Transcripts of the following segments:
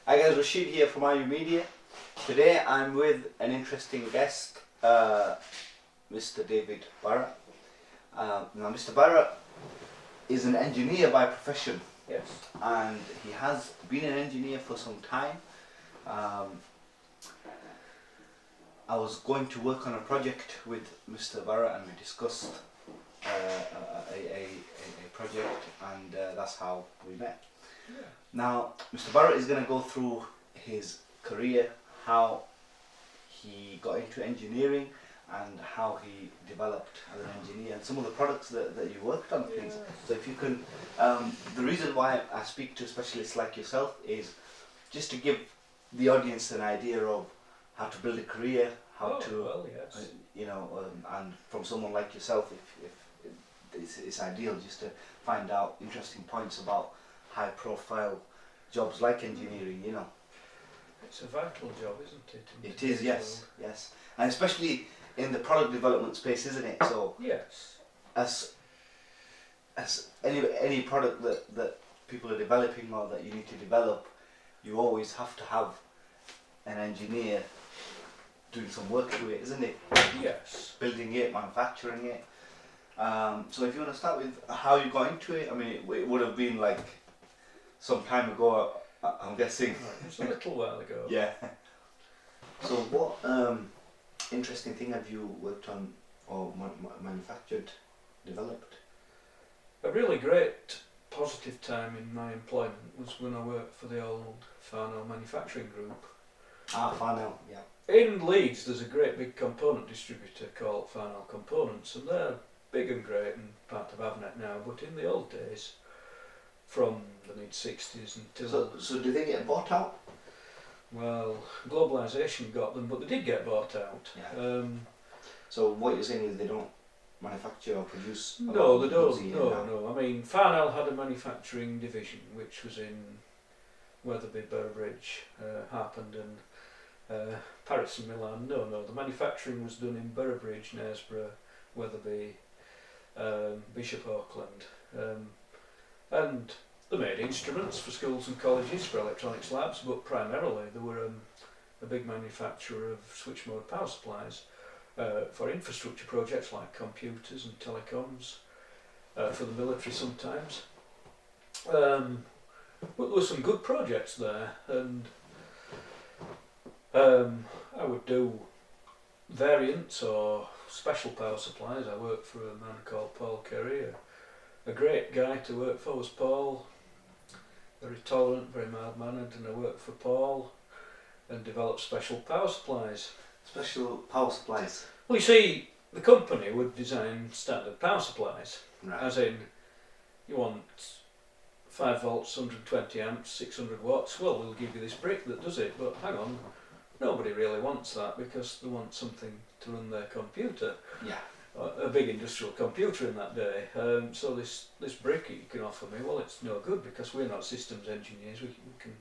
Hi guys, Rashid here from IU Media. Today I'm with an interesting guest, Mr. David Barrett. Now Mr. Barrett is an engineer by profession. Yes. And he has been an engineer for some time. I was going to work on a project with Mr. Barrett and we discussed a project, and that's how we met. Yeah. Now, Mr. Barrett is going to go through his career, how he got into engineering and how he developed as an engineer and some of the products that you worked on, please. Yes. So if you can, the reason why I speak to specialists like yourself is just to give the audience an idea of how to build a career, how yes. And from someone like yourself, if it's ideal just to find out interesting points about high profile jobs like engineering, It's a vital job, isn't it? It is, yes, yes. And especially in the product development space, isn't it? So yes. As any product that people are developing or that you need to develop, you always have to have an engineer doing some work to it, isn't it? Yes. Building it, manufacturing it. So if you want to start with how you got into it, I mean, it would have been like some time ago, I'm guessing. Right, it's a little while ago. Yeah. So what interesting thing have you worked on or manufactured, developed? A really great positive time in my employment was when I worked for the old Farnell manufacturing group. Farnell, yeah. In Leeds there's a great big component distributor called Farnell Components, and they're big and great and part of Avnet now, but in the old days, from the mid-60s until... So do they get bought out? Well, globalisation got them, but they did get bought out. Yeah. So what you're saying is they don't manufacture or produce? No, they don't. No. I mean, Farnell had a manufacturing division which was in Wetherby, Burbridge, Harpenden, Paris and Milan. No, the manufacturing was done in Burbridge, Knaresborough, Wetherby, Bishop Auckland, and they made instruments for schools and colleges, for electronics labs, but primarily they were a big manufacturer of switch mode power supplies for infrastructure projects like computers and telecoms, for the military sometimes. But there were some good projects there, and I would do variants or special power supplies. I worked for a man called Paul Kerry, a great guy to work for was Paul, very tolerant, very mild-mannered, and I worked for Paul and developed special power supplies. Special power supplies? Well, you see, the company would design standard power supplies, right. As in, you want 5 volts, 120 amps, 600 watts, well, we'll give you this brick that does it, but hang on, nobody really wants that because they want something to run their computer. Yeah. A big industrial computer in that day. So this brick you can offer me, well, it's no good because we're not systems engineers. We can,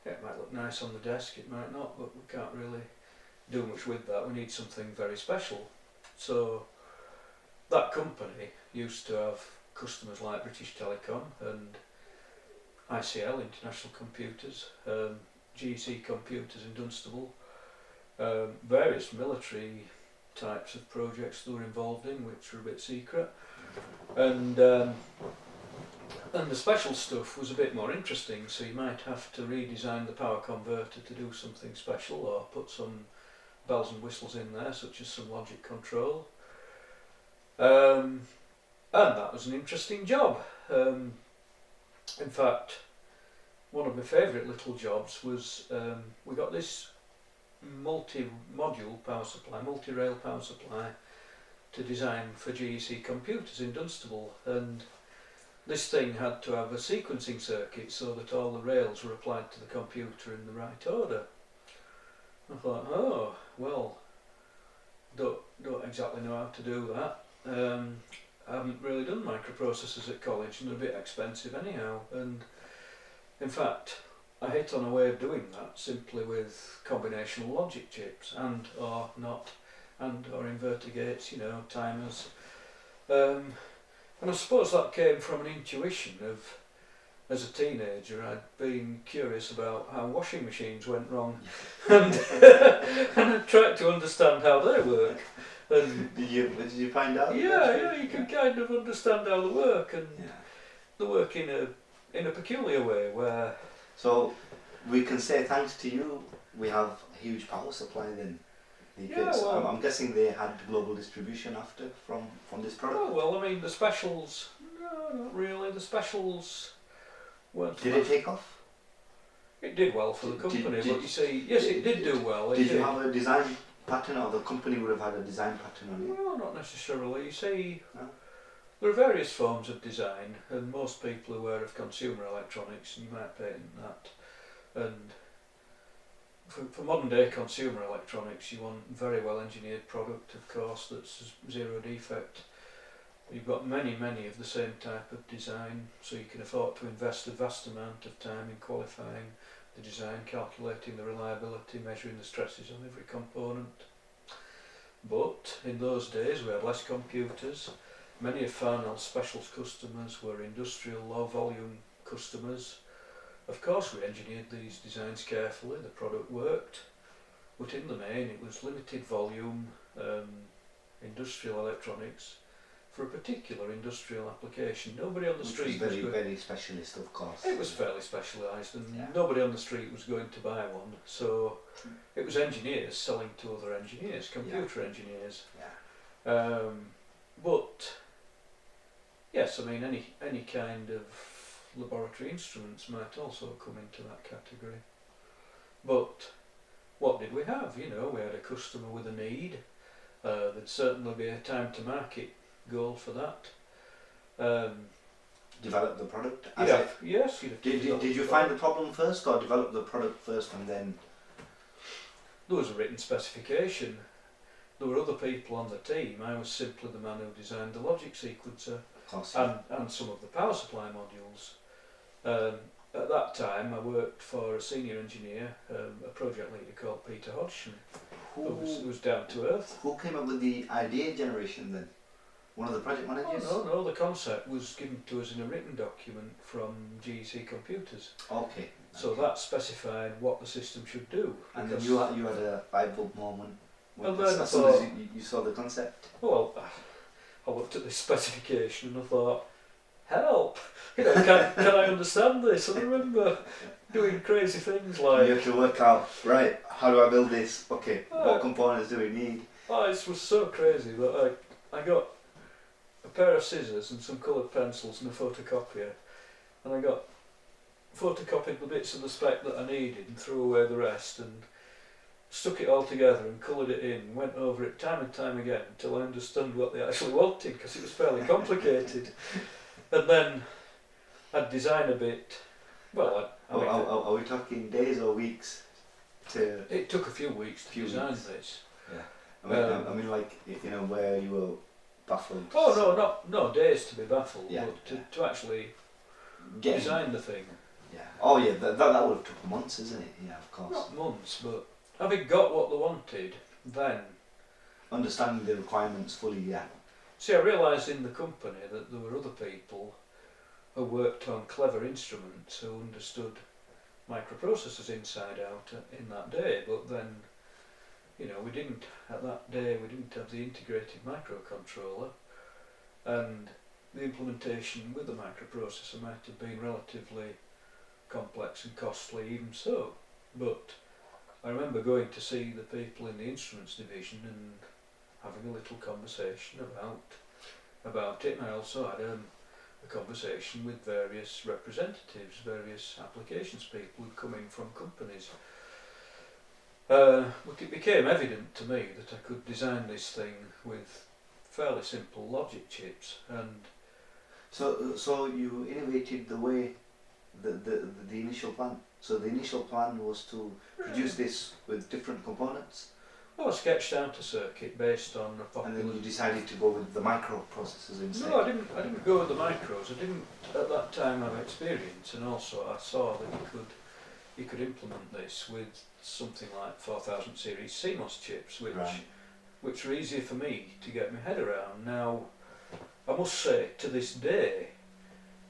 it might look nice on the desk, it might not, but we can't really do much with that. We need something very special. So that company used to have customers like British Telecom and ICL, International Computers, GEC Computers in Dunstable, various military types of projects they were involved in, which were a bit secret, and the special stuff was a bit more interesting. So you might have to redesign the power converter to do something special, or put some bells and whistles in there, such as some logic control, and that was an interesting job. In fact, one of my favourite little jobs was we got this multi-module power supply, multi-rail power supply to design for GEC Computers in Dunstable, and this thing had to have a sequencing circuit so that all the rails were applied to the computer in the right order. I thought, oh, well, don't exactly know how to do that. I haven't really done microprocessors at college and they're a bit expensive anyhow, and in fact I hit on a way of doing that simply with combinational logic chips and or not, and or inverter gates, timers, and I suppose that came from an intuition of as a teenager, I'd been curious about how washing machines went wrong, and and I tried to understand how they work. And did you find out? yeah, you can kind of understand how they work, and Yeah. they work in a peculiar way where. So we can say thanks to you, we have a huge power supply then. Because Yeah, well, I'm guessing they had global distribution after from this product. Oh well, I mean the specials. No, not really. The specials weren't. Did it take off? It did well for the company, did- but you see, yes, it did do well. It Did you have a design pattern, or the company would have had a design pattern on it? Well, not necessarily. You see, No? there are various forms of design, and most people are aware of consumer electronics, and you might patent that. And for modern day consumer electronics, you want very well engineered product, of course, that's zero defect. You've got many of the same type of design, so you can afford to invest a vast amount of time in qualifying the design, calculating the reliability, measuring the stresses on every component. But in those days we had less computers. Many of Farnell's specials customers were industrial low volume customers. Of course we engineered these designs carefully, the product worked, but in the main it was limited volume industrial electronics for a particular industrial application. Nobody on the street was very specialist, of course. It was fairly specialised, and Yeah. nobody on the street was going to buy one, so it was engineers selling to other engineers, computer engineers. Yeah. But yes, I mean any kind of laboratory instruments might also come into that category. But what did we have? You know, we had a customer with a need. There'd certainly be a time to market goal for that. Develop the product. Yes. Did you find the problem first, or develop the product first and then? There was a written specification. There were other people on the team. I was simply the man who designed the logic sequencer Of course. and some of the power supply modules. At that time I worked for a senior engineer, a project leader called Peter Hodgson, who was down to earth. Who came up with the idea generation then? One of the project managers? Oh, no, the concept was given to us in a written document from GEC Computers. Okay. So that specified what the system should do. And then you had a light bulb moment Well, as then soon as you saw the concept. Well, I looked at this specification and I thought, help! You know, can I understand this? And I remember doing crazy things like... You have to work out, right, how do I build this? Okay, Oh. what components do we need? Oh, this was so crazy that I got a pair of scissors and some coloured pencils and a photocopier, and I photocopied the bits of the spec that I needed and threw away the rest, and stuck it all together and coloured it in, went over it time and time again until I understood what they actually wanted, because it was fairly complicated. And then I'd design a bit. Well, Are we talking days or weeks? It took a few weeks to design this. Yeah. I mean, like, you know, where you were baffled. Oh no, not days to be baffled, Yeah, but to actually Getting- design the thing. Yeah. Oh yeah, that would have took months, isn't it? Yeah, of course. Not months, but having got what they wanted, then Understanding the requirements fully, yeah. see, I realised in the company that there were other people who worked on clever instruments who understood microprocessors inside out in that day, but then, you know, we didn't have the integrated microcontroller, and the implementation with the microprocessor might have been relatively complex and costly even so. But I remember going to see the people in the instruments division and having a little conversation about it, and I also had a conversation with various representatives, various applications people who'd come in from companies. But it became evident to me that I could design this thing with fairly simple logic chips, and So you innovated the way the initial plan. So the initial plan was to produce this with different components, well, I sketched out a circuit based on a popular. and then you decided to go with the microprocessors instead. No, I didn't go with the micros. I didn't at that time have experience, and also I saw that you could implement this with something like 4000 series CMOS chips, which were easier for me to get my head around. Now, I must say, to this day,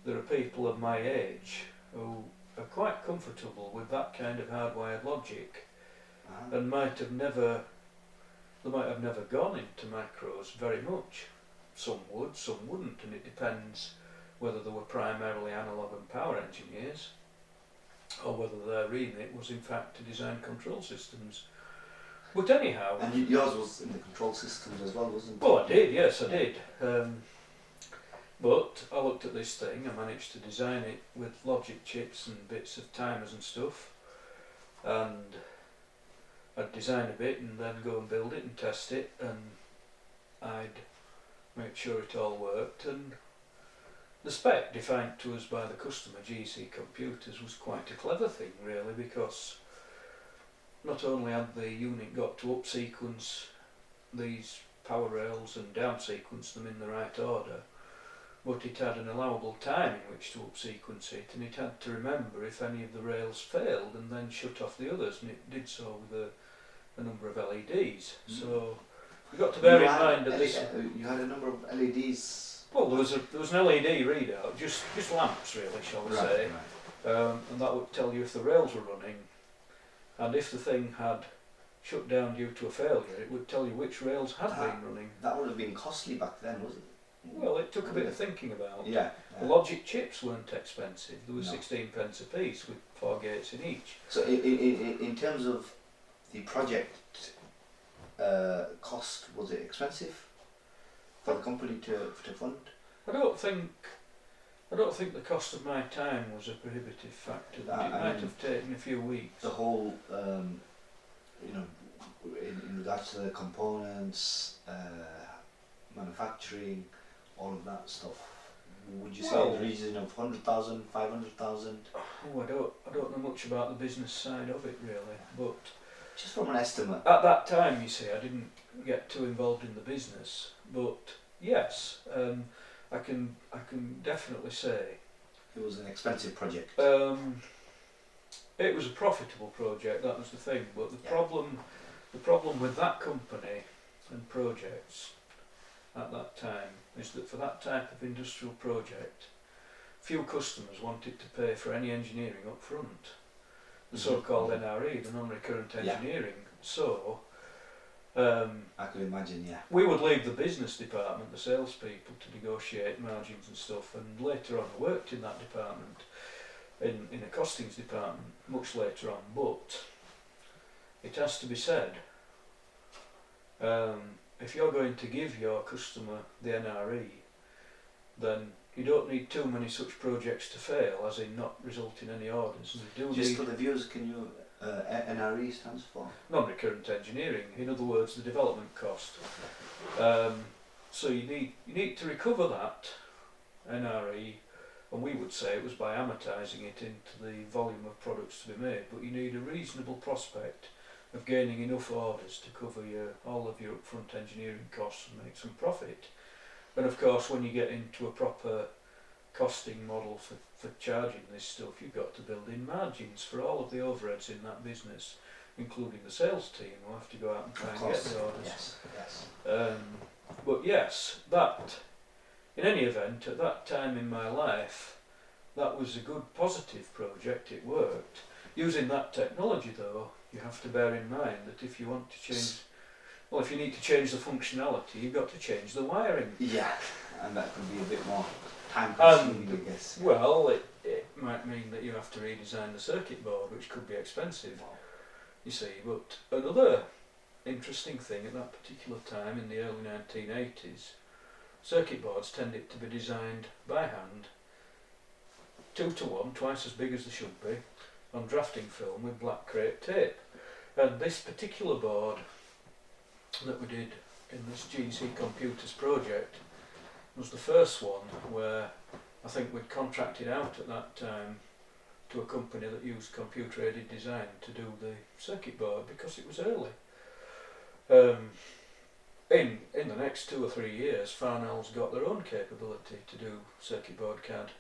there are people of my age who are quite comfortable with that kind of hardwired logic Uh-huh. and they might have never gone into macros very much. Some would, some wouldn't, and it depends whether they were primarily analog and power engineers or whether their remit was in fact to design control systems. But anyhow... And yours was in the control systems as well, wasn't it? Well, I did, yes, I did. But I looked at this thing, I managed to design it with logic chips and bits of timers and stuff, and I'd design a bit and then go and build it and test it, and I'd make sure it all worked, and the spec defined to us by the customer, GC Computers, was quite a clever thing really, because not only had the unit got to up sequence these power rails and down sequence them in the right order, but it had an allowable time in which to up sequence it, and it had to remember if any of the rails failed and then shut off the others, and it did so with a number of LEDs. So you've got to bear in mind that this... You had a number of LEDs? Well, there was an LED readout, just lamps really, shall we say, Right. and that would tell you if the rails were running, and if the thing had shut down due to a failure, it would tell you which rails had been running. That would have been costly back then, wasn't it? Well, it took a bit of thinking about. Yeah. The logic chips weren't expensive. There was No. 16 pence a piece with 4 gates in each. So in terms of the project cost, was it expensive for the company to fund? I don't think the cost of my time was a prohibitive factor. It might have taken a few weeks. The whole, in regards to the components, manufacturing, all of that stuff. Would you say in the region of 100,000, 500,000? Oh, I don't know much about the business side of it really, but just from an estimate. At that time, you see, I didn't get too involved in the business, but yes, I can definitely say it was an expensive project. It was a profitable project. That was the thing. But the problem with that company and projects at that time is that for that type of industrial project, few customers wanted to pay for any engineering up front. The so-called NRE, the non-recurrent engineering. So I could imagine, yeah. we would leave the business department, the salespeople, to negotiate margins and stuff, and later on I worked in that department, in a costings department, much later on, but it has to be said, if you're going to give your customer the NRE, then you don't need too many such projects to fail, as in not result in any orders. Just for the viewers, can you, NRE stands for? Non-recurrent engineering, in other words, the development cost. So you need to recover that NRE, and we would say it was by amortising it into the volume of products to be made, but you need a reasonable prospect of gaining enough orders to cover all of your upfront engineering costs and make some profit. And of course, when you get into a proper costing model for charging this stuff, you've got to build in margins for all of the overheads in that business, including the sales team who have to go out and try and get the orders. Yes. But yes, that, in any event, at that time in my life, that was a good positive project. It worked. Using that technology though, you have to bear in mind that if you want to change, well, if you need to change the functionality, you've got to change the wiring. Yeah, and that could be a bit more time consuming, I guess. Well, it might mean that you have to redesign the circuit board, which could be expensive, you see. But another interesting thing at that particular time, in the early 1980s, circuit boards tended to be designed by hand, 2-to-1, twice as big as they should be, on drafting film with black crepe tape. And this particular board that we did in this GC Computers project was the first one where I think we'd contracted out at that time to a company that used computer-aided design to do the circuit board because it was early. In the next 2 or 3 years, Farnell's got their own capability to do circuit board CAD,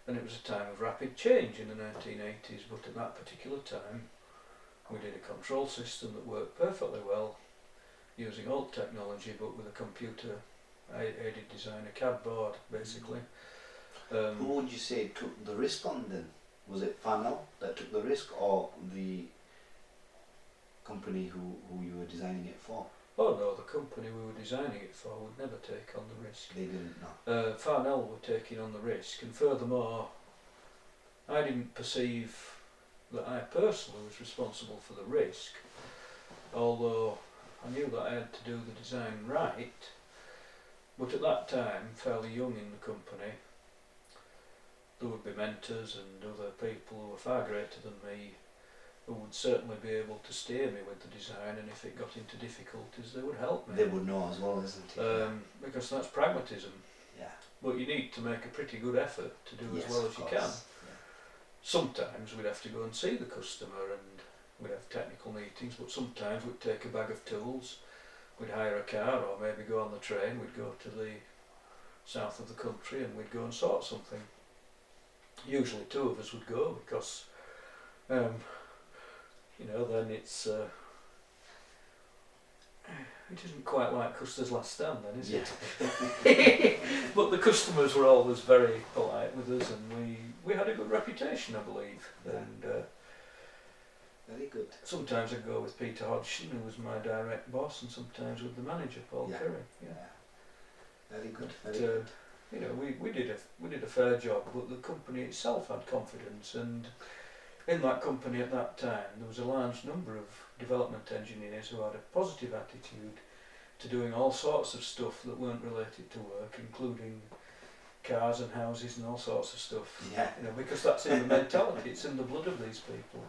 and it was a time of rapid change in the 1980s, but at that particular time we did a control system that worked perfectly well using old technology but with a computer-aided design, a CAD board basically. Who would you say took the risk on then? Was it Farnell that took the risk, or the company who you were designing it for? Oh no, the company we were designing it for would never take on the risk. They didn't know. Farnell were taking on the risk, and furthermore, I didn't perceive that I personally was responsible for the risk, although I knew that I had to do the design right. But at that time, fairly young in the company, there would be mentors and other people who were far greater than me who would certainly be able to steer me with the design, and if it got into difficulties they would help me. They would know as well, isn't it? Because that's pragmatism. Yeah. But you need to make a pretty good effort to do as well as you can. Yeah. Sometimes we'd have to go and see the customer and we'd have technical meetings, but sometimes we'd take a bag of tools, we'd hire a car, or maybe go on the train, we'd go to the south of the country and we'd go and sort something. Usually two of us would go because then it's it isn't quite like Custer's Last Stand then, is it? But the customers were always very polite with us, and we had a good reputation, I believe. Yeah. And Very good. sometimes I'd go with Peter Hodgson, who was my direct boss, and sometimes with the manager, Paul Yeah. Curry. Very good. But, Very good. we did a fair job, but the company itself had confidence, and in that company at that time there was a large number of development engineers who had a positive attitude to doing all sorts of stuff that weren't related to work, including cars and houses and all sorts of stuff. Yeah. Because that's in the mentality, it's in the blood of these people.